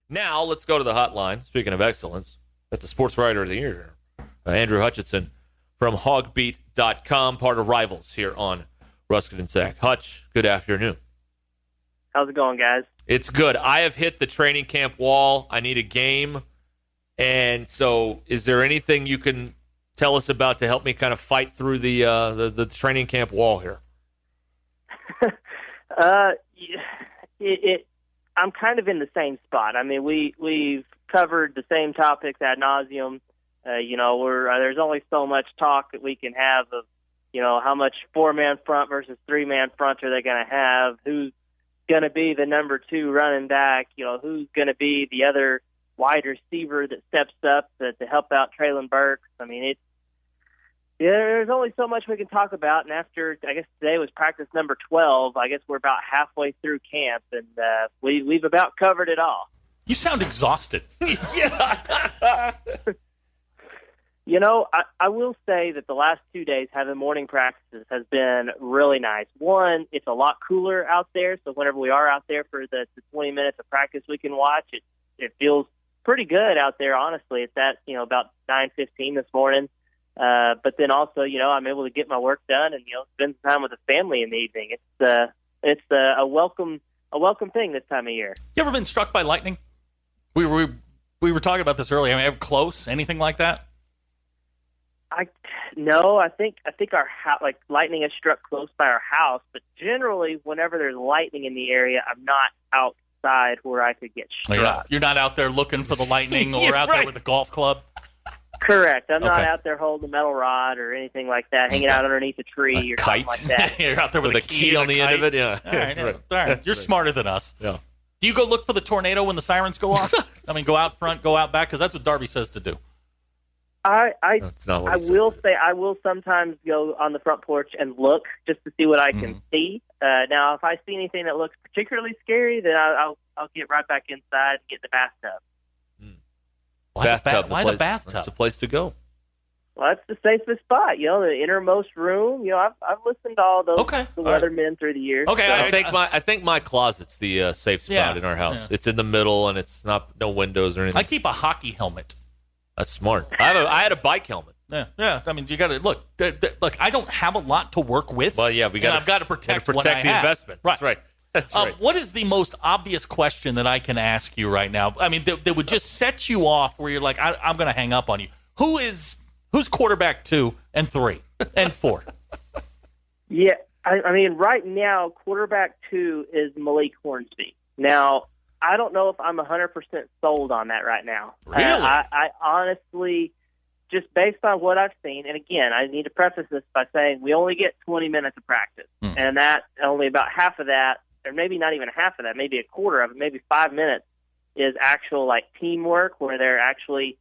Now let's go to the hotline. Speaking of excellence, that's the sports writer of the year, Andrew Hutchinson from HawgBeat.com, part of Rivals here on Ruskin and Sack. Hutch, good afternoon. How's it going, guys? It's good. I have hit the training camp wall. I need a game. And so is there anything you can tell us about to help me kind of fight through the training camp wall here? I'm kind of in the same spot. I mean, we've covered the same topics ad nauseum. There's only so much talk that we can have of, how much 4-man front versus 3-man front are they going to have? Who's going to be the number 2 running back? Who's going to be the other wide receiver that steps up to help out Traylon Burks? I mean, there's only so much we can talk about. And after, I guess today was practice number 12, I guess we're about halfway through camp, and we've about covered it all. You sound exhausted. Yeah. I will say that the last 2 days having morning practices has been really nice. One, it's a lot cooler out there, so whenever we are out there for the 20 minutes of practice we can watch, it feels pretty good out there, honestly. It's at, about 9:15 this morning. But then also, I'm able to get my work done and, spend some time with the family in the evening. It's a welcome thing this time of year. You ever been struck by lightning? We were talking about this earlier. I mean, ever close, anything like that? No, I think our lightning has struck close by our house, but generally whenever there's lightning in the area, I'm not outside where I could get struck. You're not out there looking for the lightning or out there with a golf club? Correct. I'm not out there holding a metal rod or anything like that, hanging out underneath a tree or something like that. You're out there with a key on the end of it, yeah. All right, all right. You're smarter than us. Yeah. Do you go look for the tornado when the sirens go off? I mean, go out front, go out back, because that's what Darby says to do. I will say I will sometimes go on the front porch and look just to see what I can see. Now, if I see anything that looks particularly scary, then I'll get right back inside and get in the bathtub. Why the bathtub? That's the place to go. Well, that's the safest spot. The innermost room. I've listened to all those the weathermen through the years. Okay, so. I think my closet's the safe spot in our house. Yeah. It's in the middle and it's no windows or anything. I keep a hockey helmet. That's smart. I had a bike helmet. Yeah. I mean, you got to look. Look, I don't have a lot to work with. Well, yeah, I've got to protect what I the have. investment. Right. That's right. What is the most obvious question that I can ask you right now? I mean, that would just set you off where you're like, I'm going to hang up on you. Who's quarterback 2 and 3 and 4? Yeah, I mean, right now, quarterback 2 is Malik Hornsby. Now, I don't know if I'm 100% sold on that right now. Really? I honestly, just based on what I've seen, and again, I need to preface this by saying we only get 20 minutes of practice, and that only about half of that, or maybe not even half of that, maybe a quarter of it, maybe 5 minutes, is actual teamwork where they're actually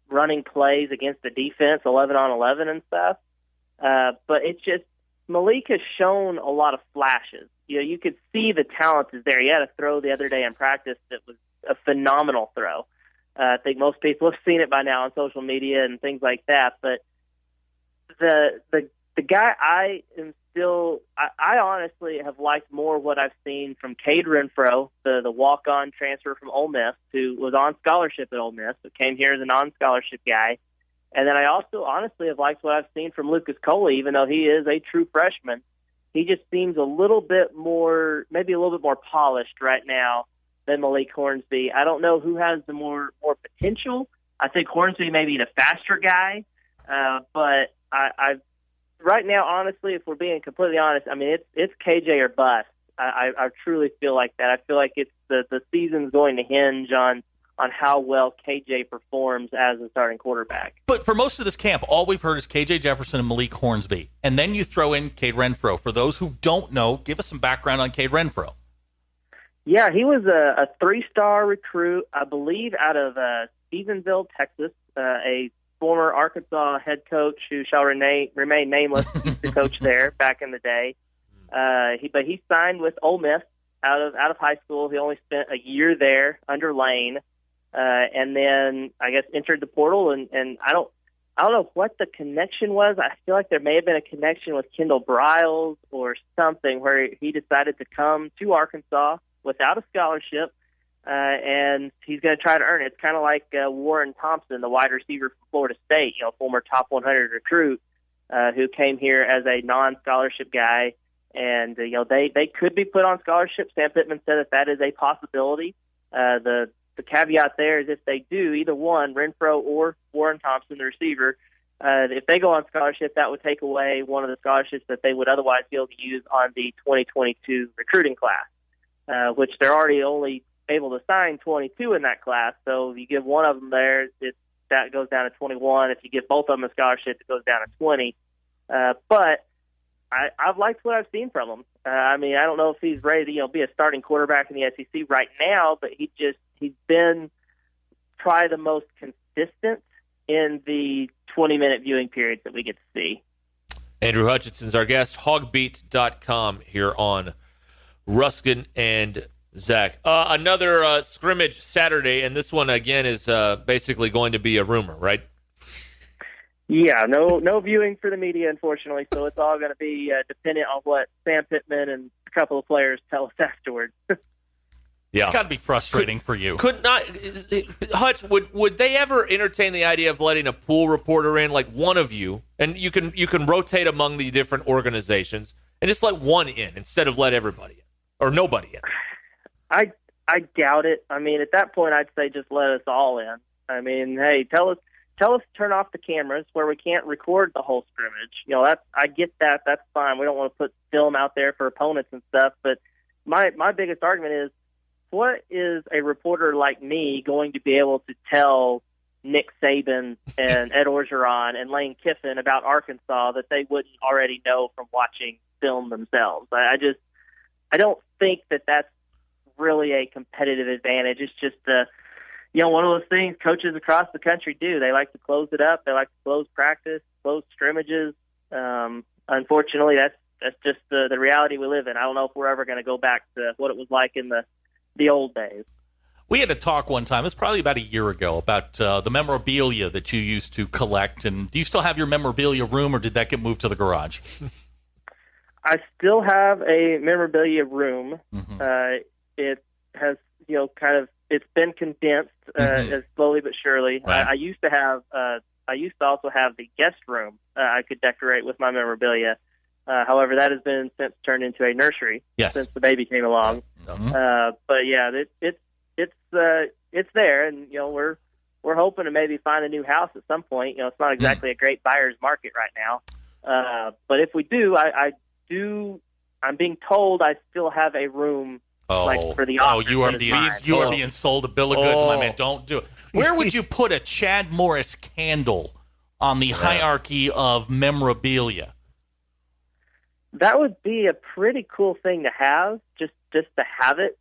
running plays against the defense, 11 on 11 and stuff. But it's just, Malik has shown a lot of flashes. You could see the talent is there. He had a throw the other day in practice that was a phenomenal throw. I think most people have seen it by now on social media and things like that. But the guy I honestly have liked more what I've seen from Cade Renfro, the walk-on transfer from Ole Miss, who was on scholarship at Ole Miss, but came here as a non-scholarship guy. And then I also honestly have liked what I've seen from Lucas Coley, even though he is a true freshman. He just seems maybe a little bit more polished right now than Malik Hornsby. I don't know who has the more potential. I think Hornsby may be the faster guy, but I right now, honestly, if we're being completely honest, I mean it's KJ or bust. I truly feel like that. I feel like it's the season's going to hinge on how well KJ performs as a starting quarterback. But for most of this camp, all we've heard is KJ Jefferson and Malik Hornsby. And then you throw in Cade Renfro. For those who don't know, give us some background on Cade Renfro. Yeah, he was a 3-star recruit, I believe, out of Stephenville, Texas, a former Arkansas head coach who shall remain nameless, used to coach there back in the day. But he signed with Ole Miss out of high school. He only spent a year there under Lane. And then I guess entered the portal, and I don't know what the connection was. I feel like there may have been a connection with Kendall Briles or something where he decided to come to Arkansas without a scholarship, and he's going to try to earn it. It's kind of like Warren Thompson, the wide receiver from Florida State, former top 100 recruit who came here as a non-scholarship guy. And, they could be put on scholarship. Sam Pittman said that is a possibility. The caveat there is if they do, either one, Renfro or Warren Thompson, the receiver, if they go on scholarship, that would take away one of the scholarships that they would otherwise be able to use on the 2022 recruiting class, which they're already only able to sign 22 in that class. So if you give one of them there, that goes down to 21. If you give both of them a scholarship, it goes down to 20. But I've liked what I've seen from him. I don't know if he's ready to be a starting quarterback in the SEC right now, but he's been probably the most consistent in the 20-minute viewing periods that we get to see. Andrew Hutchinson's our guest, HawgBeat.com here on Ruskin and Zach. Another scrimmage Saturday, and this one, again, is basically going to be a rumor, right? Yeah, no viewing for the media, unfortunately, so it's all going to be dependent on what Sam Pittman and a couple of players tell us afterwards. Yeah. It's got to be frustrating for you. Could not, Hutch, would they ever entertain the idea of letting a pool reporter in, like one of you, and you can rotate among the different organizations, and just let one in instead of let everybody in, or nobody in? I doubt it. At that point, I'd say just let us all in. Hey, tell us to turn off the cameras where we can't record the whole scrimmage. I get that. That's fine. We don't want to put film out there for opponents and stuff. But my biggest argument is, what is a reporter like me going to be able to tell Nick Saban and Ed Orgeron and Lane Kiffin about Arkansas that they wouldn't already know from watching film themselves? I don't think that that's really a competitive advantage. It's just one of those things coaches across the country do. They like to close it up. They like to close practice, close scrimmages. Unfortunately, that's just the reality we live in. I don't know if we're ever going to go back to what it was like in the old days. We had a talk one time, it was probably about a year ago, about the memorabilia that you used to collect. And do you still have your memorabilia room, or did that get moved to the garage? I still have a memorabilia room. Mm-hmm. It has, it's been condensed as slowly but surely. Right. I used to also have the guest room I could decorate with my memorabilia. However, that has been since turned into a nursery since the baby came along. Mm-hmm. But yeah, it's there, and we're hoping to maybe find a new house at some point. It's not exactly a great buyer's market right now. But if we do, I'm being told I still have a room for the office. You are being sold a bill of goods, my man. Don't do it. Where would you put a Chad Morris candle on the hierarchy of memorabilia? That would be a pretty cool thing to have, just to have it.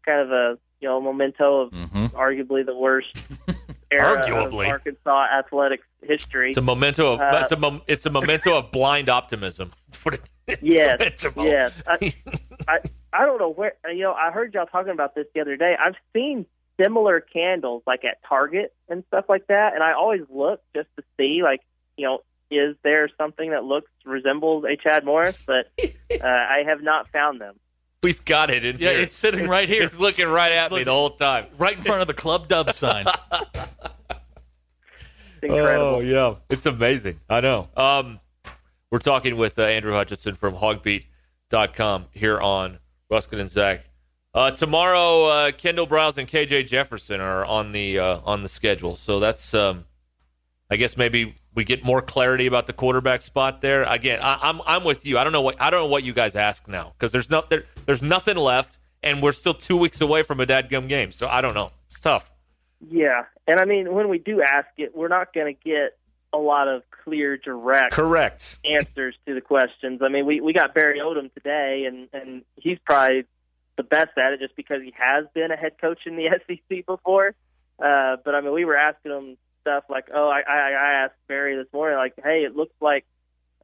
Kind of a memento of arguably the worst era of Arkansas athletics history. It's a memento of it's a memento of blind optimism. Yes. I don't know where. I heard y'all talking about this the other day. I've seen similar candles like at Target and stuff like that, and I always look just to see, is there something that resembles a Chad Morris? But I have not found them. We've got it in here. Yeah, it's sitting right here. It's looking right at me the whole time. Right in front of the Club Dub sign. Incredible. Oh, yeah. It's amazing. I know. We're talking with Andrew Hutchinson from HawgBeat.com here on Ruskin and Zach. Tomorrow, Kendall Browse and KJ Jefferson are on the schedule. So that's, I guess maybe we get more clarity about the quarterback spot there. Again, I'm with you. I don't know what you guys ask now, because there's nothing left, and we're still 2 weeks away from a dadgum game. So I don't know. It's tough. Yeah, and when we do ask it, we're not going to get a lot of clear, direct answers to the questions. We got Barry Odom today, and he's probably the best at it just because he has been a head coach in the SEC before. But we were asking him stuff like, I asked Barry this morning, like, hey, it looks like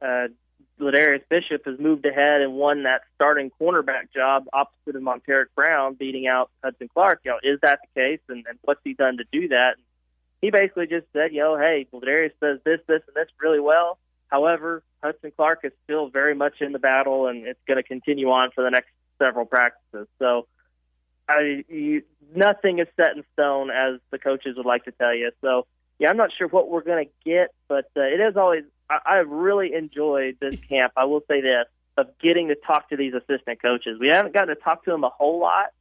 Ladarius Bishop has moved ahead and won that starting cornerback job opposite of Monteric Brown, beating out Hudson Clark. Is that the case, and what's he done to do that? And he basically just said, hey, Ladarius does this, and this really well. However, Hudson Clark is still very much in the battle, and it's going to continue on for the next several practices. So nothing is set in stone, as the coaches would like to tell you. So, yeah, I'm not sure what we're going to get, but it is always – I've really enjoyed this camp. I will say this, of getting to talk to these assistant coaches. We haven't gotten to talk to them a whole lot,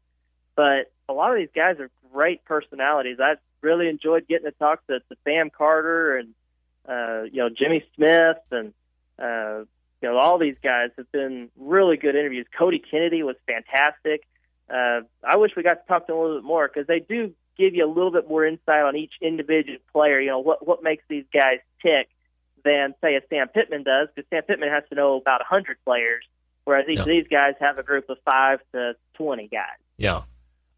but a lot of these guys are great personalities. I've really enjoyed getting to talk to Sam Carter and, Jimmy Smith and, all these guys have been really good interviews. Cody Kennedy was fantastic. I wish we got to talk to them a little bit more because they do give you a little bit more insight on each individual player, what makes these guys tick than, say, a Sam Pittman does, because Sam Pittman has to know about 100 players, whereas each of these guys have a group of 5 to 20 guys. Yeah.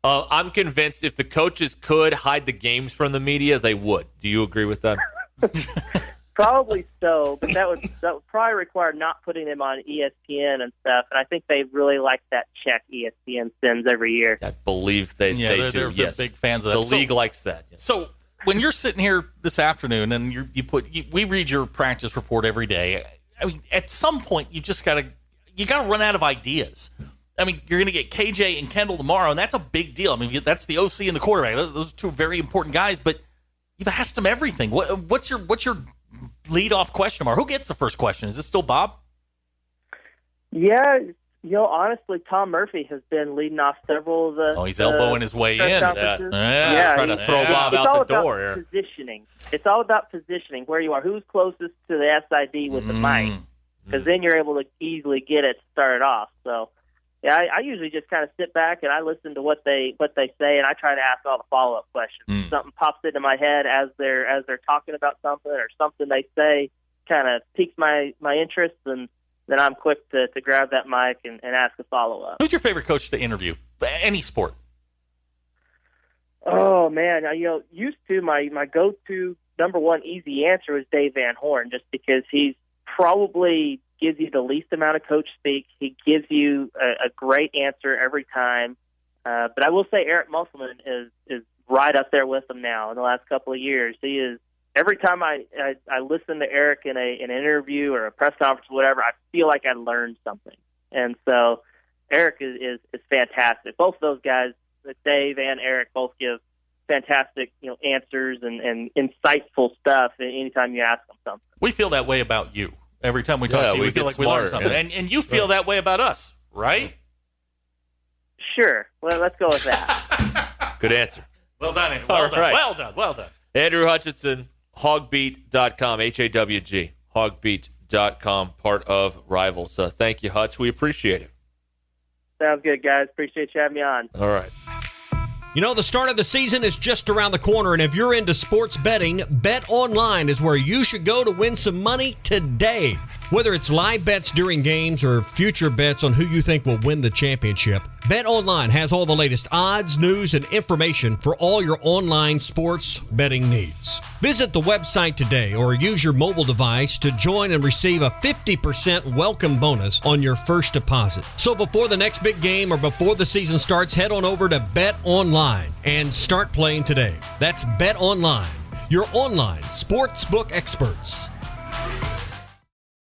I'm convinced if the coaches could hide the games from the media, they would. Do you agree with that? Probably so, but that would probably require not putting them on ESPN and stuff. And I think they really like that check ESPN sends every year. I believe they do. They're yes, big fans of that. The league likes that. Yes. So when you're sitting here this afternoon and we read your practice report every day. I mean, at some point you just gotta run out of ideas. I mean, you're going to get KJ and Kendall tomorrow, and that's a big deal. I mean, that's the OC and the quarterback. Those are two very important guys, but you've asked them everything. What's your lead-off question mark? Who gets the first question? Is it still Bob? Yeah, honestly, Tom Murphy has been leading off several of the. Oh, he's elbowing his way in. Yeah, trying to throw Bob out the door here. Positioning. It's all about positioning, where you are, who's closest to the SID with the mic, because then you're able to easily get it started off. So. Yeah, I usually just kind of sit back and I listen to what they say, and I try to ask all the follow-up questions. Something pops into my head as they're talking about something, or something they say kind of piques my interest, and then I'm quick to grab that mic and ask a follow-up. Who's your favorite coach to interview? Any sport? Oh, man. Used to my go-to number one easy answer was Dave Van Horn, just because he's probably – gives you the least amount of coach speak. He gives you a great answer every time. But I will say Eric Musselman is right up there with him now in the last couple of years. He is every time I listen to Eric in an interview or a press conference or whatever, I feel like I learned something. And so Eric is fantastic. Both of those guys, Dave and Eric, both give fantastic answers and insightful stuff anytime you ask them something. We feel that way about you. Every time we talk to you, we feel like we learn something. Yeah. And you feel that way about us, right? Sure. Well, let's go with that. Good answer. Well done, Andrew. Well done. Andrew Hutchinson, HawgBeat.com, HAWG, HawgBeat.com, part of Rivals. Thank you, Hutch. We appreciate it. Sounds good, guys. Appreciate you having me on. All right. The start of the season is just around the corner, and if you're into sports betting, Bet Online is where you should go to win some money today. Whether it's live bets during games or future bets on who you think will win the championship, Bet Online has all the latest odds, news, and information for all your online sports betting needs. Visit the website today or use your mobile device to join and receive a 50% welcome bonus on your first deposit. So before the next big game or before the season starts, head on over to Bet Online and start playing today. That's Bet Online, your online sportsbook experts.